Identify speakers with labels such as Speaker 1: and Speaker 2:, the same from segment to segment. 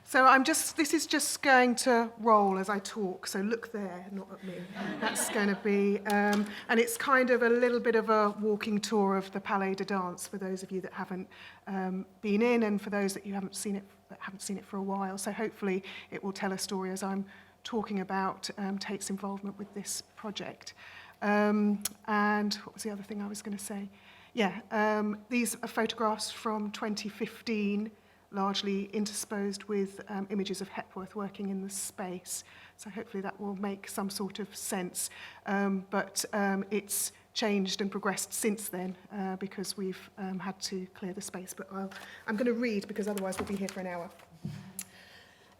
Speaker 1: So this is just going to roll as I talk, so look there, not at me. That's going to be, and it's kind of a little bit of a walking tour of the Palais de Danse for those of you that haven't been in, and for those that haven't seen it for a while. So hopefully it will tell a story as I'm talking about Tate's involvement with this project. And what was the other thing I was going to say? Yeah, these are photographs from 2015, largely interspersed with images of Hepworth working in the space. So hopefully that will make some sort of sense. But it's changed and progressed since then because we've had to clear the space. But I'm going to read because otherwise we'll be here for an hour.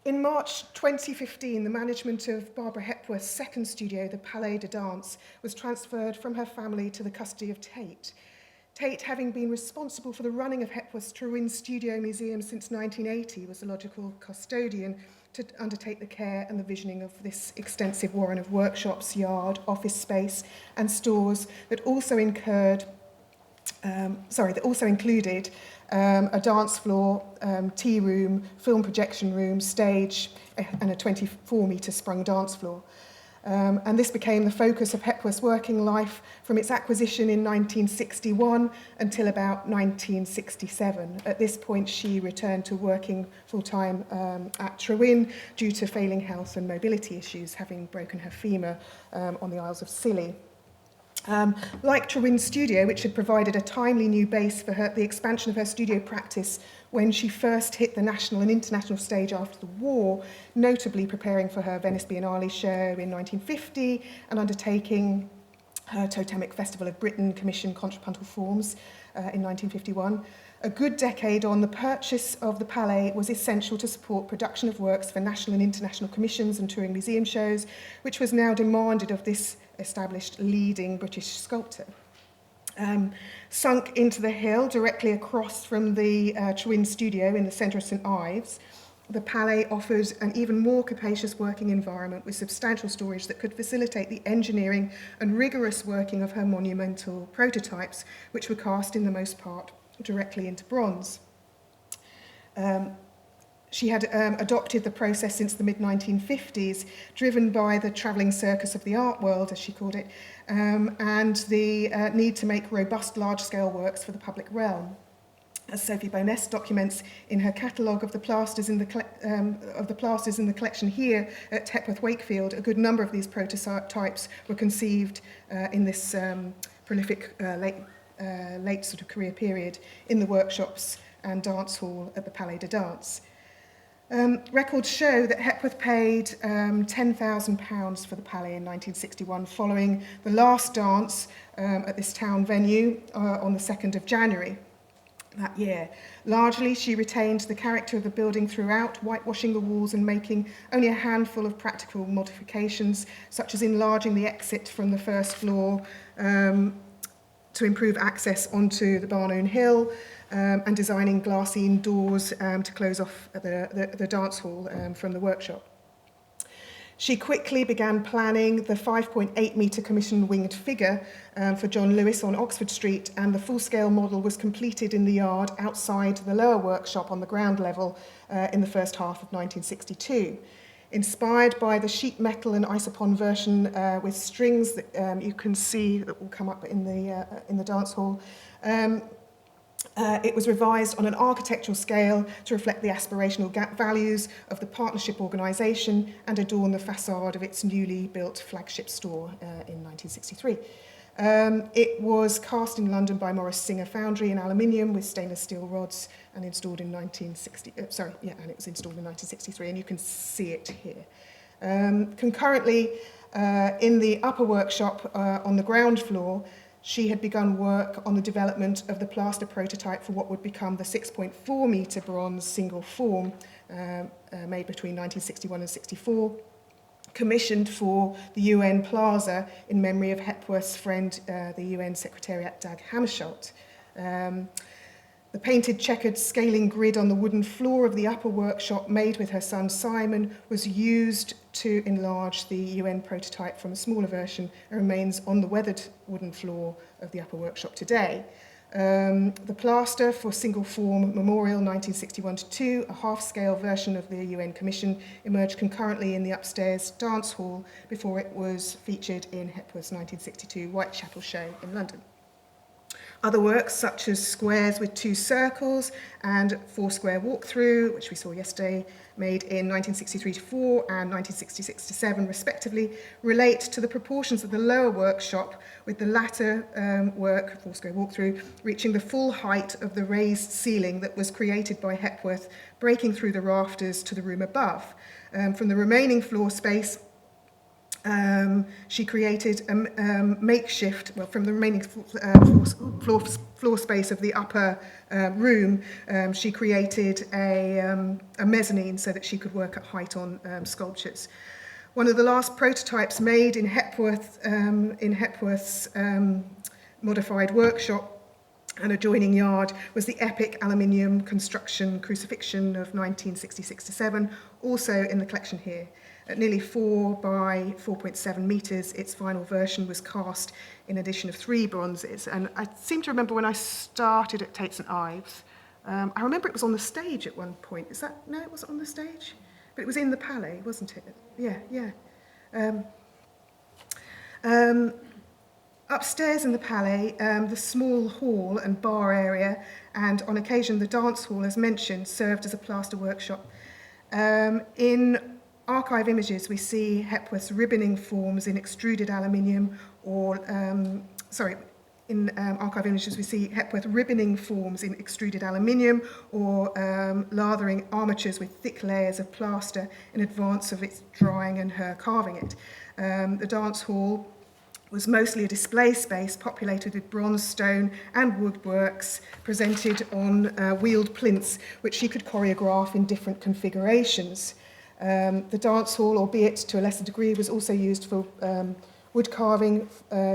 Speaker 1: In March 2015, the management of Barbara Hepworth's second studio, the Palais de Danse, was transferred from her family to the custody of Tate. Tate, having been responsible for the running of Hepworth's Turin Studio Museum since 1980, was the logical custodian to undertake the care and the visioning of this extensive warren of workshops, yard, office space, and stores that also included a dance floor, tea room, film projection room, stage, and a 24-metre sprung dance floor. And this became the focus of Hepworth's working life from its acquisition in 1961 until about 1967. At this point, she returned to working full-time at Turin due to failing health and mobility issues, having broken her femur on the Isles of Scilly. Like Turin Studio, which had provided a timely new base for the expansion of her studio practice when she first hit the national and international stage after the war, notably preparing for her Venice Biennale show in 1950 and undertaking her Totemic Festival of Britain commissioned contrapuntal forms in 1951. A good decade on, the purchase of the Palais was essential to support production of works for national and international commissions and touring museum shows, which was now demanded of this established leading British sculptor. Sunk into the hill directly across from the Turin studio in the centre of St Ives, the Palais offers an even more capacious working environment with substantial storage that could facilitate the engineering and rigorous working of her monumental prototypes, which were cast in the most part directly into bronze. She had adopted the process since the mid-1950s, driven by the travelling circus of the art world, as she called it, and the need to make robust large-scale works for the public realm. As Sophie Bowness documents in her catalogue of the plasters in the collection here at Hepworth Wakefield, a good number of these prototypes were conceived in this prolific late sort of career period in the workshops and dance hall at the Palais de Danse. Records show that Hepworth paid £10,000 for the Palais in 1961, following the last dance at this town venue on the 2nd of January that year. Largely, she retained the character of the building throughout, whitewashing the walls and making only a handful of practical modifications, such as enlarging the exit from the first floor to improve access onto the Barlow Hill, and designing glassine doors to close off the dance hall from the workshop. She quickly began planning the 5.8-metre commissioned winged figure for John Lewis on Oxford Street, and the full-scale model was completed in the yard outside the lower workshop on the ground level in the first half of 1962. Inspired by the sheet metal and isopon version with strings that you can see that will come up in the dance hall, it was revised on an architectural scale to reflect the aspirational values of the partnership organisation and adorn the facade of its newly built flagship store in 1963. It was cast in London by Morris Singer Foundry in aluminium with stainless steel rods and installed in 1963, and you can see it here. Concurrently, in the upper workshop on the ground floor, she had begun work on the development of the plaster prototype for what would become the 6.4-metre bronze single form made between 1961 and 64, commissioned for the UN Plaza in memory of Hepworth's friend, the UN Secretariat Dag Hammarskjöld. The painted checkered scaling grid on the wooden floor of the upper workshop, made with her son Simon, was used to enlarge the UN prototype from a smaller version and remains on the weathered wooden floor of the upper workshop today. The plaster for single form memorial 1961-2, a half-scale version of the UN Commission, emerged concurrently in the upstairs dance hall before it was featured in Hepworth's 1962 Whitechapel show in London. Other works, such as squares with 2 circles and 4-square walkthrough, which we saw yesterday, made in 1963-4 and 1966-7 respectively, relate to the proportions of the lower workshop, with the latter work, 4-square walkthrough, reaching the full height of the raised ceiling that was created by Hepworth, breaking through the rafters to the room above. From the remaining floor space, she created a makeshift, well, from the remaining floor space of the upper room, she created a mezzanine so that she could work at height on sculptures. One of the last prototypes made in Hepworth's modified workshop and adjoining yard was the epic aluminium construction crucifixion of 1966-7, also in the collection here. At nearly 4 by 4.7 metres, its final version was cast in addition of 3 bronzes. And I seem to remember when I started at Tate St Ives, I remember it was on the stage at one point. Is that, no, it wasn't on the stage? But it was in the Palais, wasn't it? Yeah. Upstairs in the Palais, the small hall and bar area, and on occasion the dance hall, as mentioned, served as a plaster workshop. In archive images, we see Hepworth's ribboning forms in extruded aluminium, archive images we see Hepworth ribboning forms in extruded aluminium or lathering armatures with thick layers of plaster in advance of its drying and her carving it. The dance hall was mostly a display space populated with bronze, stone and woodworks presented on wheeled plinths, which she could choreograph in different configurations. The dance hall, albeit to a lesser degree, was also used for wood carving,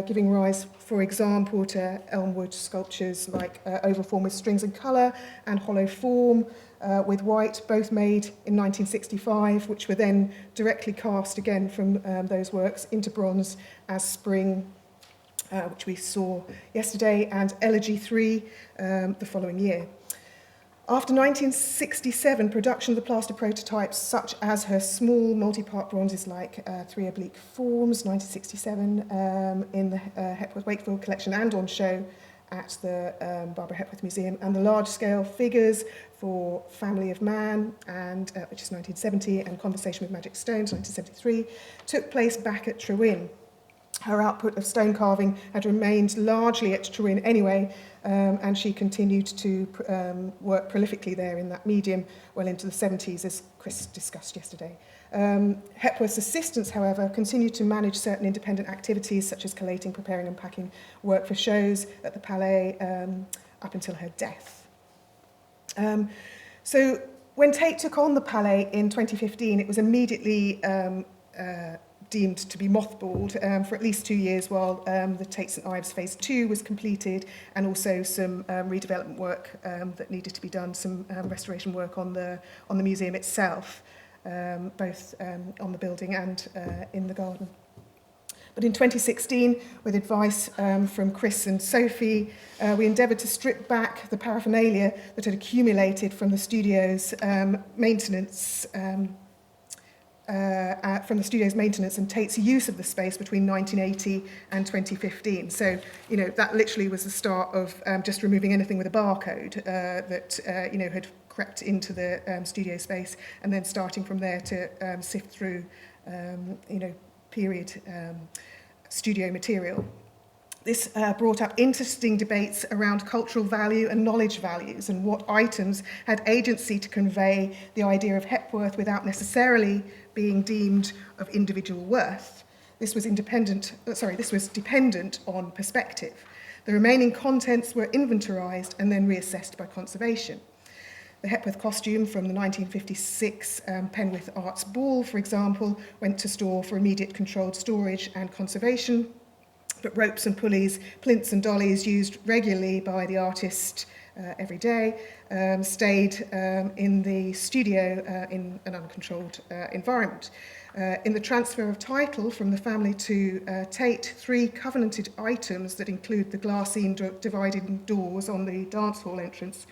Speaker 1: giving rise, for example, to elmwood sculptures like oval form with strings and colour and hollow form with white, both made in 1965, which were then directly cast again from those works into bronze as Spring, which we saw yesterday, and Elegy 3 the following year. After 1967, production of the plaster prototypes, such as her small multi-part bronzes like 3 Oblique Forms, 1967, in the Hepworth Wakefield collection and on show at the Barbara Hepworth Museum, and the large-scale figures for Family of Man, and which is 1970, and Conversation with Magic Stones, 1973, took place back at Trewin. Her output of stone carving had remained largely at Trewin anyway, and she continued to work prolifically there in that medium well into the 70s, as Chris discussed yesterday. Hepworth's assistants, however, continued to manage certain independent activities, such as collating, preparing and packing work for shows at the Palais up until her death. So when Tate took on the Palais in 2015, it was immediately deemed to be mothballed for at least 2 years while the Tate St Ives Phase 2 was completed, and also some redevelopment work that needed to be done, some restoration work on the museum itself, both on the building and in the garden. But in 2016, with advice from Chris and Sophie, we endeavoured to strip back the paraphernalia that had accumulated from the studio's maintenance and Tate's use of the space between 1980 and 2015. So, that literally was the start of just removing anything with a barcode that, had crept into the studio space, and then starting from there to sift through, period studio material. This brought up interesting debates around cultural value and knowledge values, and what items had agency to convey the idea of Hepworth without necessarily being deemed of individual worth. This was dependent on perspective. The remaining contents were inventorised and then reassessed by conservation. The Hepworth costume from the 1956 Penwith Arts Ball, for example, went to store for immediate controlled storage and conservation, but ropes and pulleys, plinths and dollies used regularly by the artist every day stayed in the studio in an uncontrolled environment. In the transfer of title from the family to Tate, 3 covenanted items that include the glassine dividing doors on the dance hall entrance,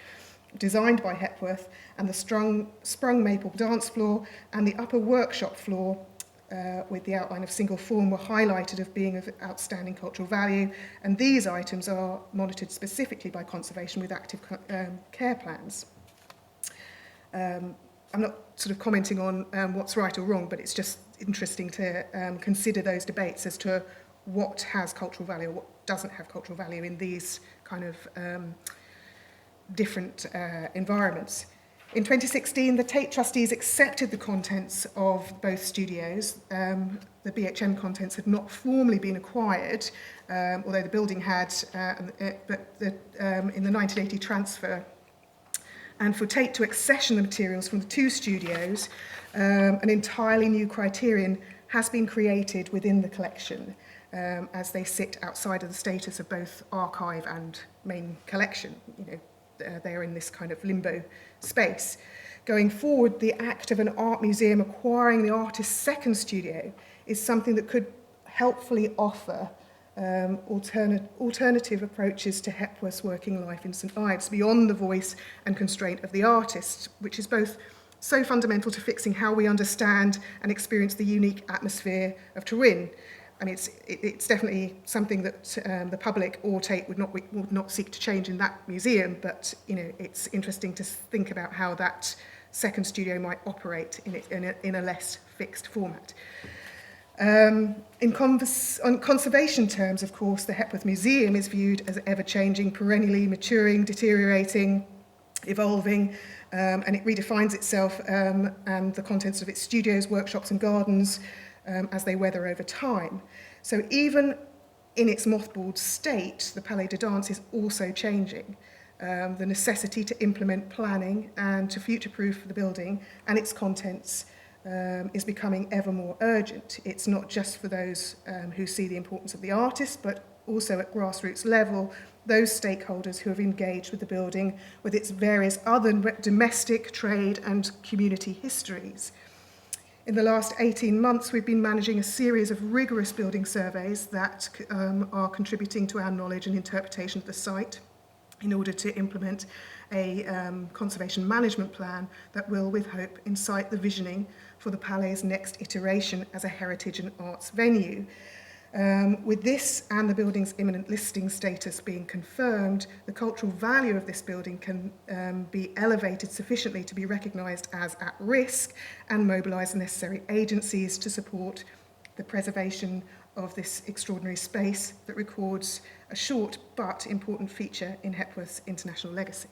Speaker 1: designed by Hepworth, and the sprung maple dance floor and the upper workshop floor with the outline of single form were highlighted as being of outstanding cultural value, and these items are monitored specifically by conservation with active care plans. I'm not sort of commenting on what's right or wrong, but it's just interesting to consider those debates as to what has cultural value or what doesn't have cultural value in these kind of different environments. In 2016, the Tate trustees accepted the contents of both studios. The BHM contents had not formally been acquired, although the building had, but in the 1980 transfer. And for Tate to accession the materials from the 2 studios, an entirely new criterion has been created within the collection as they sit outside of the status of both archive and main collection. You know, they're in this kind of limbo space. Going forward, the act of an art museum acquiring the artist's second studio is something that could helpfully offer alternative approaches to Hepworth's working life in St Ives, beyond the voice and constraint of the artist, which is both so fundamental to fixing how we understand and experience the unique atmosphere of Turin. I mean, it's definitely something that the public or Tate would not seek to change in that museum, but you know, it's interesting to think about how that second studio might operate in a less fixed format. On conservation terms, of course, the Hepworth Museum is viewed as ever-changing, perennially maturing, deteriorating, evolving, and it redefines itself and the contents of its studios, workshops and gardens as they weather over time. So even in its mothballed state, the Palais de Danse is also changing. The necessity to implement planning and to future-proof the building and its contents is becoming ever more urgent. It's not just for those who see the importance of the artist, but also at grassroots level, those stakeholders who have engaged with the building with its various other domestic, trade and community histories. In the last 18 months, we've been managing a series of rigorous building surveys that are contributing to our knowledge and interpretation of the site in order to implement a conservation management plan that will, with hope, incite the visioning for the Palais's next iteration as a heritage and arts venue. With this and the building's imminent listing status being confirmed, the cultural value of this building can be elevated sufficiently to be recognised as at risk and mobilise the necessary agencies to support the preservation of this extraordinary space that records a short but important feature in Hepworth's international legacy.